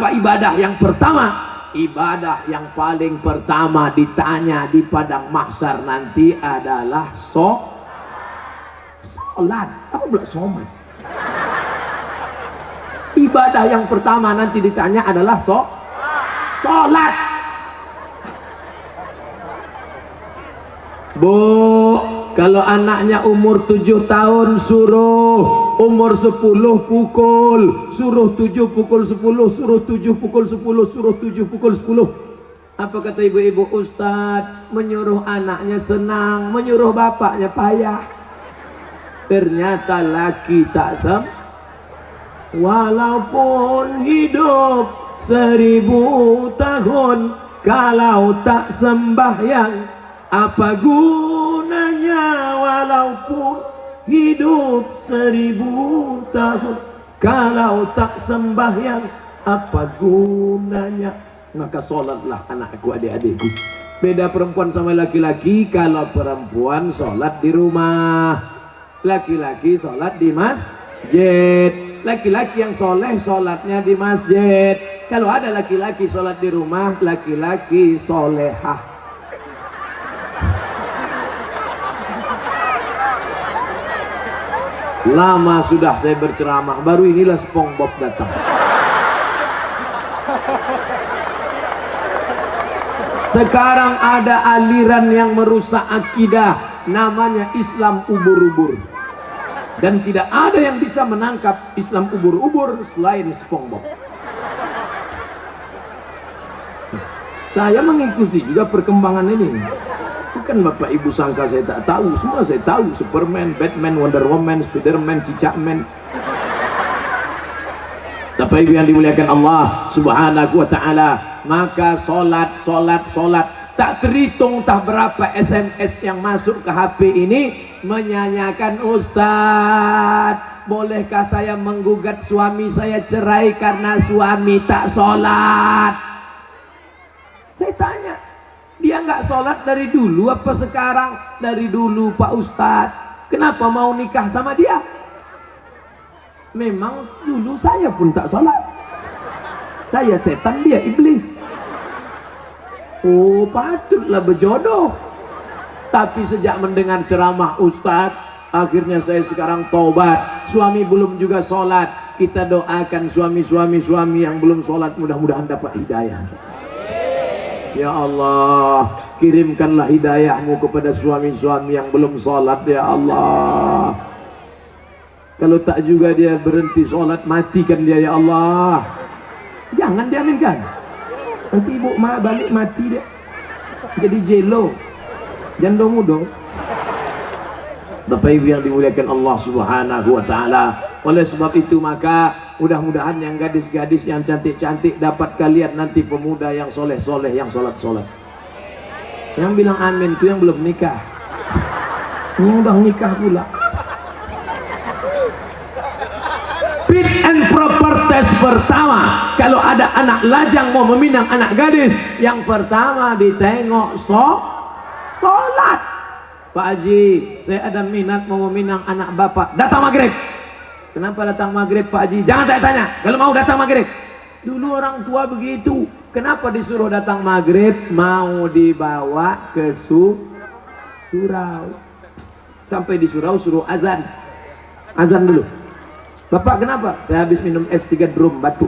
Apa ibadah yang pertama? Ibadah yang paling pertama ditanya di padang mahsyar nanti adalah sholat. Apa pula somat? Ibadah yang pertama nanti ditanya adalah sholat. Bu, kalau anaknya umur 7 tahun suruh, umur 10 pukul, suruh 7 pukul 10, suruh 7 pukul 10, suruh 7 pukul 10. Apa kata ibu-ibu? Ustadz, menyuruh anaknya senang, menyuruh bapaknya payah. Ternyata laki tak walaupun hidup 1000 tahun, kalau tak sembahyang apa gunanya? Walaupun hidup 1000 tahun, kalau tak sembahyang apa gunanya? Maka sholatlah anakku, adik-adikku. Beda perempuan sama laki-laki. Kalau perempuan sholat di rumah, laki-laki sholat di masjid. Laki-laki yang soleh sholatnya di masjid. Kalau ada laki-laki sholat di rumah, laki-laki solehah. Lama sudah saya berceramah, baru inilah SpongeBob datang. Sekarang ada aliran yang merusak akidah, namanya Islam ubur-ubur. Dan tidak ada yang bisa menangkap Islam ubur-ubur selain SpongeBob. Saya mengikuti juga perkembangan ini. Bukan Bapak Ibu sangka saya tak tahu, semua saya tahu. Superman, Batman, Wonder Woman, Spiderman, Cicakman. Bapak Ibu yang dimuliakan Allah Subhanahu wa ta'ala, maka sholat tak terhitung tak berapa SMS yang masuk ke HP ini menyanyikan, Ustadz, bolehkah saya menggugat suami saya cerai karena suami tak sholat? Saya tanya, dia nggak sholat dari dulu apa sekarang? Dari dulu Pak Ustadz. Kenapa mau nikah sama dia? Memang dulu saya pun tak sholat. Saya setan, dia iblis. Oh, patutlah berjodoh. Tapi sejak mendengar ceramah Ustadz, akhirnya saya sekarang tobat. Suami belum juga sholat. Kita doakan suami yang belum sholat, mudah-mudahan dapat hidayah. Ya Allah, kirimkanlah hidayahmu kepada suami-suami yang belum sholat, ya Allah. Kalau tak juga dia berhenti sholat, matikan dia, ya Allah. Jangan diaminkan. Nanti ibu balik mati dia, jadi jelo, janda muda. Bapak Ibu yang dimuliakan Allah Subhanahu wa ta'ala, oleh sebab itu maka mudah-mudahan yang gadis-gadis yang cantik-cantik dapat kalian nanti pemuda yang soleh-soleh, yang sholat-sholat. Yang bilang amin itu yang belum nikah. Yang udah nikah pula. Fit and proper test pertama, kalau ada anak lajang mau meminang anak gadis, yang pertama ditengok sholat. Pak Haji, saya ada minat mau meminang anak bapak. Datang maghrib. Kenapa datang maghrib Pak Haji? Jangan saya tanya, kalau mau datang maghrib. Dulu orang tua begitu. Kenapa disuruh datang maghrib? Mau dibawa ke surau. Sampai di surau suruh azan. Azan dulu. Bapak kenapa? Saya habis minum es 3 drum batu.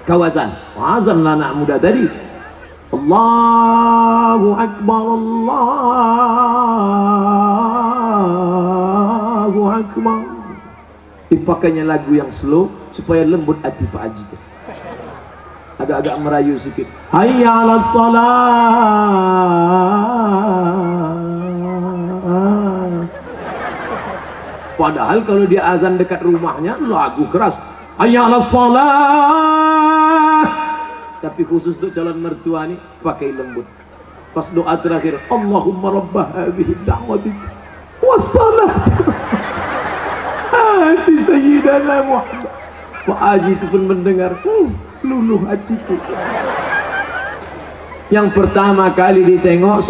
Kau azan. Azan lah anak muda tadi. Allahu Akbar, Allahu Akbar. Dipakainya lagu yang slow supaya lembut hati Pak Haji. Agak-agak merayu sedikit. Hayya 'alas shalah. Padahal kalau dia azan dekat rumahnya lagu keras. Hayya 'alas shalah. Tapi khusus untuk calon mertua nih pakai lembut. Pas doa terakhir, Allahumma rabbah hadhihi da'wati wassalam hati Sayyidana Muhammad. Pak Haji itu pun mendengar, luluh hatiku. Yang pertama kali ditengok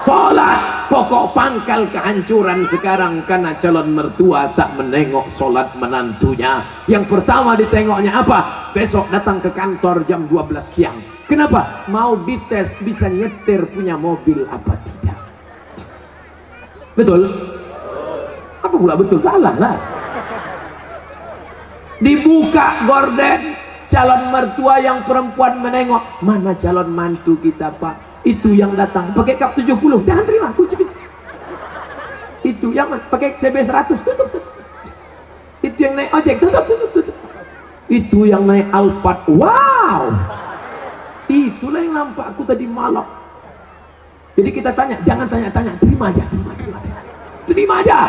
sholat. Pokok pangkal kehancuran sekarang karena calon mertua tak menengok sholat menantunya. Yang pertama ditengoknya apa? besok datang ke kantor jam 12 siang. Kenapa? Mau dites bisa nyetir punya mobil apa tidak. Betul? Apa pula betul? Salah lah. Dibuka gorden, calon mertua yang perempuan menengok, mana calon mantu kita pak? Itu yang datang pakai kap 70, jangan terima, kunci. Itu yang pakai CB 100, tutup. Itu yang naik ojek, tutup. Itu yang naik Alphard, wow. Itulah yang nampak aku tadi malam. Jadi kita tanya, jangan tanya-tanya, terima aja.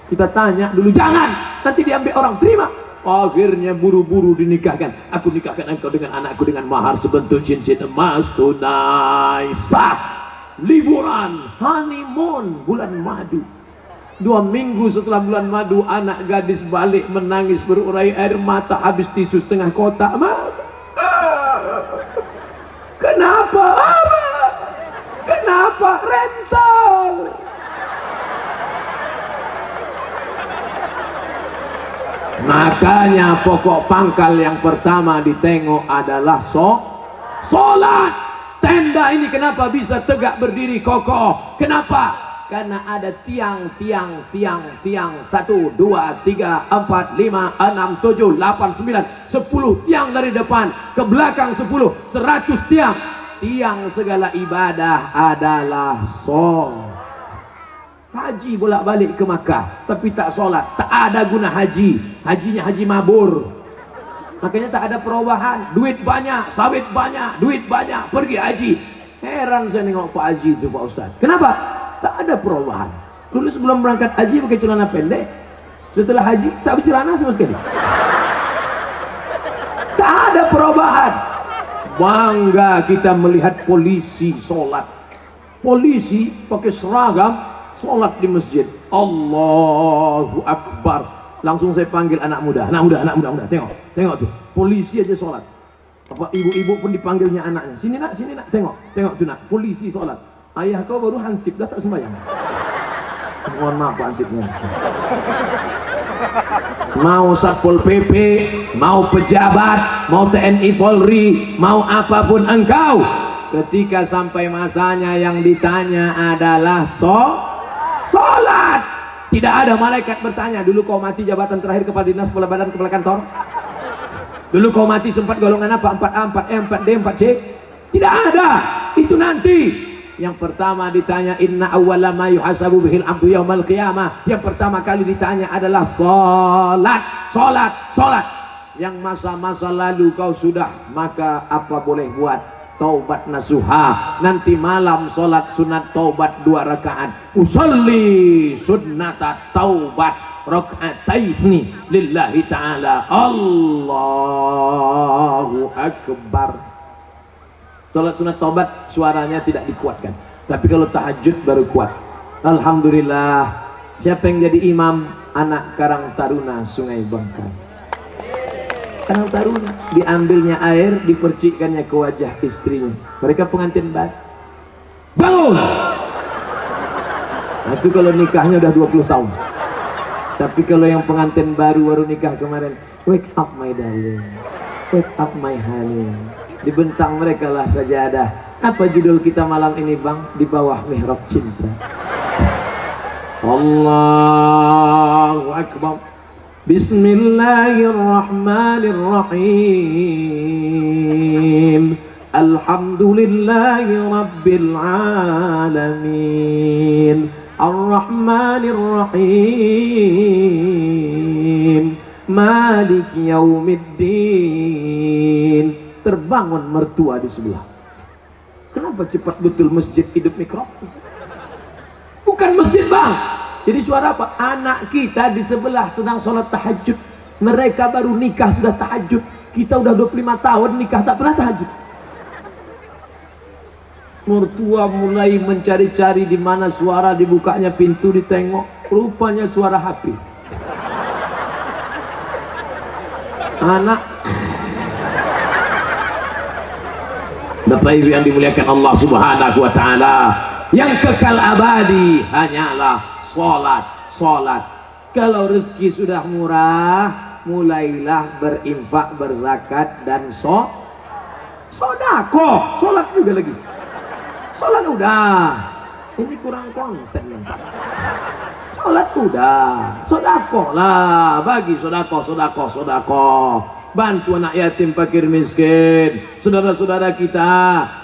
Kita tanya dulu, jangan, nanti diambil orang, terima. Akhirnya buru-buru dinikahkan. Aku nikahkan engkau dengan anakku dengan mahar sebentuk cincin emas tunai sah. Liburan, honeymoon, bulan madu. 2 minggu setelah bulan madu, anak gadis balik menangis berurai air mata, habis tisu setengah kotak. Kenapa? Kenapa? Rental. Makanya pokok pangkal yang pertama ditengok adalah sholat. Tenda ini kenapa bisa tegak berdiri kokoh? Kenapa? Karena ada tiang 1, 2, 3, 4, 5, 6, 7, 8, 9, 10 tiang dari depan ke belakang 10, 100 tiang. Tiang segala ibadah adalah sholat. Haji bolak-balik ke Makkah tapi tak sholat, tak ada guna haji. Hajinya haji mabur. Makanya tak ada perubahan. Duit banyak, sawit banyak, duit banyak, pergi haji. Heran saya nengok Pak Haji itu Pak Ustaz. Kenapa? Tak ada perubahan. Dulu sebelum berangkat haji pakai celana pendek, setelah haji tak bercelana sama sekali. Tak ada perubahan. Bangga kita melihat polisi sholat. Polisi pakai seragam sholat di masjid. Allahu Akbar. Langsung saya panggil anak muda. Tengok tuh, polisi aja sholat. Apa ibu-ibu pun dipanggilnya anaknya. Sini nak, tengok tuh nak, polisi sholat. Ayah kau baru hansip, dah tak sembahyang. Mohon maaf Pak hansipnya. Mau Satpol PP, mau pejabat, mau TNI Polri, mau apapun engkau, ketika sampai masanya yang ditanya adalah sholat. Tidak ada malaikat bertanya, dulu kau mati jabatan terakhir kepala dinas, kepala badan, kepala kantor. Dulu kau mati sempat golongan apa? 4A, 4E, 4D, 4C. Tidak ada. Itu nanti. Yang pertama ditanya, inna awwala ma yuhasabu bihil abdu yaumal qiyamah. Yang pertama kali ditanya adalah sholat. Yang masa-masa lalu kau sudah, maka apa boleh buat? Taubat nasuha. Nanti malam sholat sunat taubat 2 rakaat. Usolli sunnata taubat raka'ataini lillahi ta'ala. Allahu Akbar. Sholat sunat taubat suaranya tidak dikuatkan, tapi kalau tahajud baru kuat. Alhamdulillah. Siapa yang jadi imam? Anak Karang Taruna Sungai Bangkai. Karang Taruna, diambilnya air, dipercikkannya ke wajah istrinya. Mereka pengantin baru. Bangun! Nah, itu kalau nikahnya udah 20 tahun. Tapi kalau yang pengantin baru nikah kemarin, wake up my darling, wake up my honey. Dibentang mereka lah sajadah. Apa judul kita malam ini bang? Di bawah mihrab cinta. Allahu Akbar. Bismillahirrahmanirrahim. Alhamdulillahi rabbil alamin. Ar-Rahmanir-Rahim. Malik yaumiddin. Terbangun mertua di sebelah. Kenapa cepat betul masjid hidup mikrofon? Bukan masjid bang. Jadi suara apa? Anak kita di sebelah sedang sholat tahajud. Mereka baru nikah sudah tahajud. Kita udah 25 tahun nikah tak pernah tahajud. Mertua mulai mencari-cari di mana suara, dibukanya pintu, ditengok, rupanya suara HP. Anak Bapak Ibu yang dimuliakan Allah Subhanahu wa taala, yang kekal abadi hanyalah sholat. Kalau rezeki sudah murah, mulailah berinfak, berzakat dan sodako. Sholat juga lagi. Sholat udah. Ini kurang konsen yang Pak. Sholat udah. Sodako lah. Bagi sodako. Bantu anak yatim, fakir, miskin, saudara-saudara kita.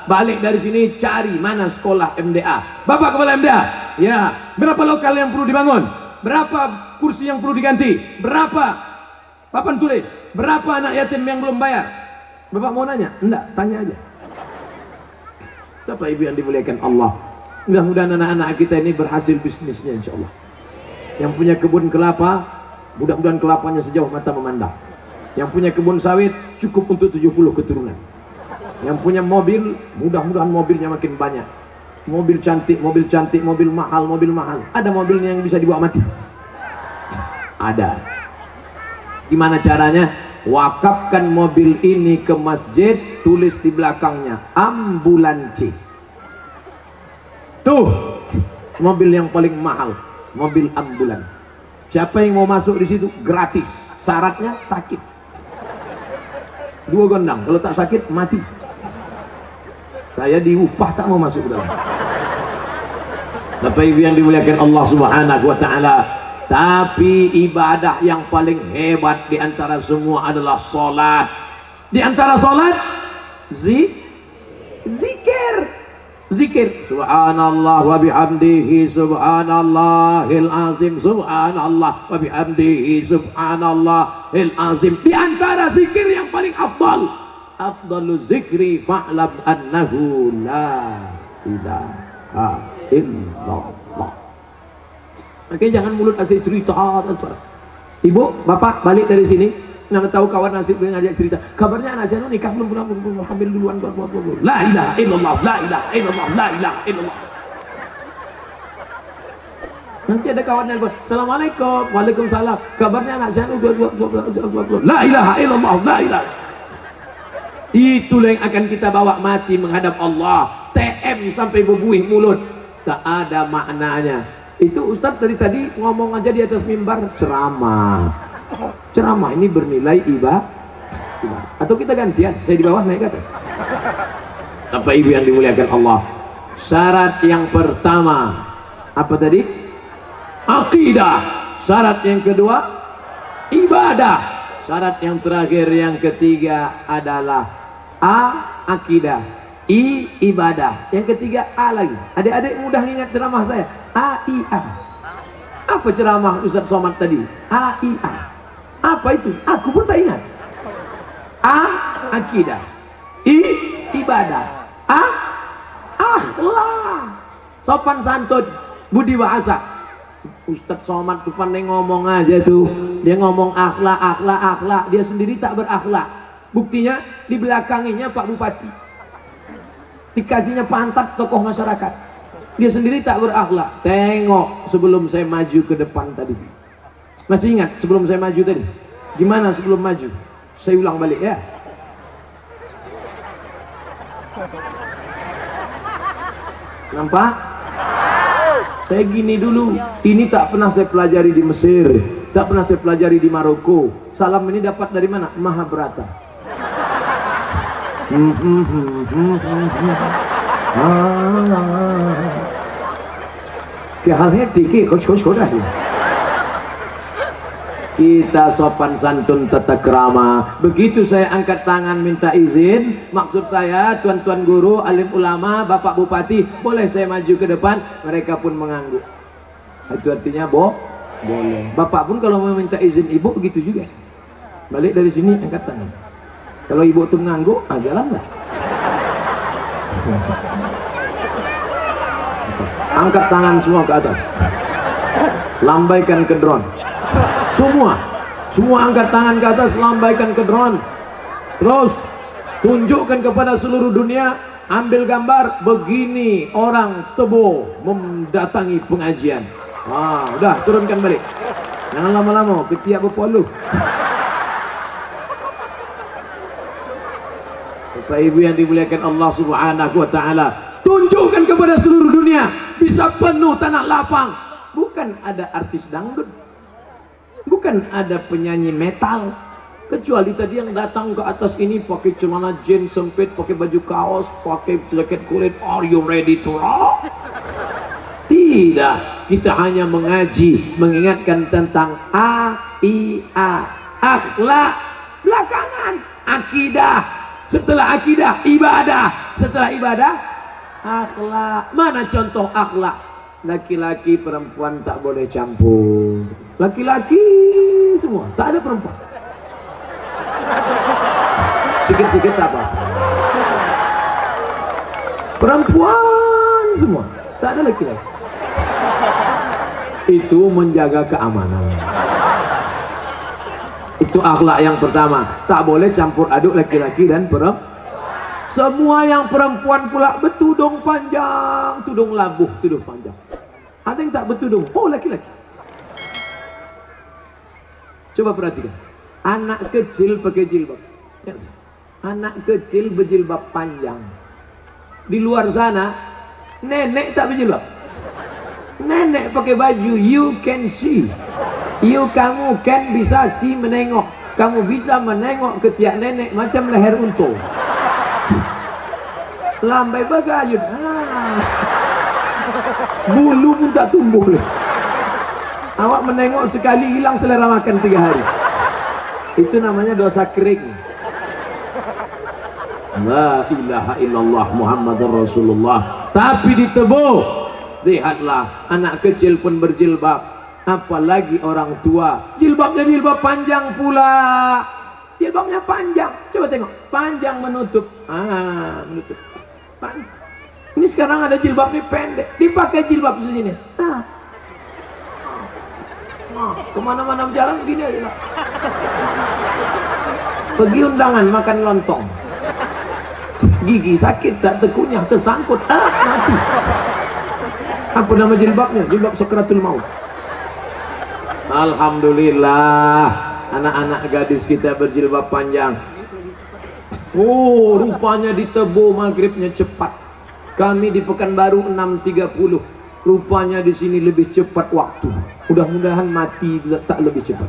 Balik dari sini cari mana sekolah MDA. Bapak kepala MDA, ya, berapa lokal yang perlu dibangun, berapa kursi yang perlu diganti, berapa papan tulis, berapa anak yatim yang belum bayar. Bapak mau nanya? Enggak, tanya aja. Siapa ibu yang dimuliakan Allah? Mudah-mudahan anak-anak kita ini berhasil bisnisnya, insya Allah. Yang punya kebun kelapa, mudah-mudahan kelapanya sejauh mata memandang. Yang punya kebun sawit cukup untuk 70 keturunan. Yang punya mobil, mudah-mudahan mobilnya makin banyak. Mobil cantik, mobil mahal. Ada mobilnya yang bisa dibawa mati? Ada. Gimana caranya? Wakafkan mobil ini ke masjid, tulis di belakangnya ambulansi. Tuh, mobil yang paling mahal, mobil ambulan. Siapa yang mau masuk di situ gratis. Syaratnya sakit. 2 gondang, kalau tak sakit mati. Saya diupah tak mau masuk ke dalam. Bapak Ibu yang dimuliakan Allah Subhanahu wa taala, tapi ibadah yang paling hebat di antara semua adalah salat. Di antara salat zikir. Subhanallah wa bihamdihi subhanallahil azim, subhanallah wa bihamdihi subhanallahil azim. Di antara zikir yang paling afdalu zikri fa'lam annahu la ilaha illallah. Oke, jangan mulut asli cerita. Ibu, bapak balik dari sini, nggak tahu kawan nasib dengan ngajak cerita. Kabarnya anak saya nikah belum hamil duluan. La ilaha illallah, la ilaha illallah, la ilaha illallah. Nanti ada kawan yang bilang, assalamualaikum, waalaikumsalam. Kabarnya anak saya la ilaha illallah, la ilaha. Itulah yang akan kita bawa mati menghadap Allah. TM sampai berbuih mulut, tak ada maknanya. Itu Ustadz dari tadi ngomong aja di atas mimbar ceramah ini bernilai ibadah. Atau kita gantian, saya di bawah naik ke atas. Bapak Ibu yang dimuliakan Allah, syarat yang pertama apa tadi? Akidah. Syarat yang kedua ibadah. Syarat yang terakhir yang ketiga adalah akidah, ibadah. Yang ketiga lagi. Adik-adik mudah ingat ceramah saya. Apa ceramah Ustaz Somad tadi? Apa itu? Aku pun tak ingat. Akidah, ibadah, akhlak, sopan santun, budi bahasa. Ustaz Somad tuh pandai ngomong aja tuh. Dia ngomong akhlak. Dia sendiri tak berakhlak. Buktinya di belakanginya Pak Bupati. Dikasihnya pantat tokoh masyarakat. Dia sendiri tak berakhlak. Tengok sebelum saya maju ke depan tadi. Masih ingat sebelum saya maju tadi? Gimana sebelum maju? Saya ulang balik ya. Nampak? Saya gini dulu. Ini tak pernah saya pelajari di Mesir, tak pernah saya pelajari di Maroko. Salam ini dapat dari mana? Mahabharata. Kita sopan santun tata krama. Begitu saya angkat tangan minta izin, maksud saya tuan-tuan guru, alim ulama, bapak bupati, boleh saya maju ke depan? Mereka pun mengangguk. Itu artinya boleh. Bapak pun kalau mau minta izin ibu begitu juga. Balik dari sini angkat tangan. Kalau ibu tuh mengangguk, jalan lah. Angkat tangan semua ke atas. Lambaikan ke drone. Semua angkat tangan ke atas, lambaikan ke drone. Terus tunjukkan kepada seluruh dunia, ambil gambar begini orang Tebo mendatangi pengajian. Udah turunkan balik. Jangan lama-lama, ketiak berpoluh. Bapak Ibu yang dimuliakan Allah Subhanahu wa taala, tunjukkan kepada seluruh dunia bisa penuh tanah lapang. Bukan ada artis dangdut, bukan bukan ada penyanyi metal. Kecuali tadi yang datang ke atas ini pakai celana jeans sempit, pakai baju kaos, pakai jaket kulit. Are you ready to rock? Tidak, kita hanya mengaji, mengingatkan tentang akhlak. Belakangan akidah, setelah akidah ibadah, setelah ibadah akhlak. Mana contoh akhlak? Laki-laki perempuan tak boleh campur. Laki-laki semua, tak ada perempuan. Sikit-sikit apa? Perempuan semua, tak ada laki-laki. Itu menjaga keamanan. Itu akhlak yang pertama. Tak boleh campur aduk laki-laki dan perempuan. Semua yang perempuan pula bertudung panjang, tudung labuh, tudung panjang. Ada yang tak bertudung, oh laki-laki. Coba perhatikan, anak kecil pakai jilbab. Anak kecil berjilbab panjang. Di luar sana nenek tak berjilbab. Nenek pakai baju you can see. Kamu kan bisa see, menengok. Kamu bisa menengok ketiak nenek macam leher unta. Lambai bagayun. Bulu pun tak tumbuh. Awak menengok sekali hilang selera makan 3 hari. Itu namanya dosa kering. La ilaha illallah Muhammadur Rasulullah. Tapi ditebu. Lihatlah, anak kecil pun berjilbab, apalagi orang tua. Jilbabnya jilbab panjang pula. Jilbabnya panjang. Coba tengok, panjang menutup. Menutup. Ini sekarang ada jilbab ini pendek, dipakai jilbab segini. Kemana-mana berjalan gini aja. Pergi undangan makan lontong. Gigi sakit, tak terkunyah, tersangkut, mati. Apa nama jilbabnya? Jilbab Sakratul Maut. Alhamdulillah, anak-anak gadis kita berjilbab panjang. Oh, rupanya ditebu maghribnya cepat. Kami di Pekanbaru 6.30. Rupanya di sini lebih cepat waktu. Mudah-mudahan mati tak lebih cepat.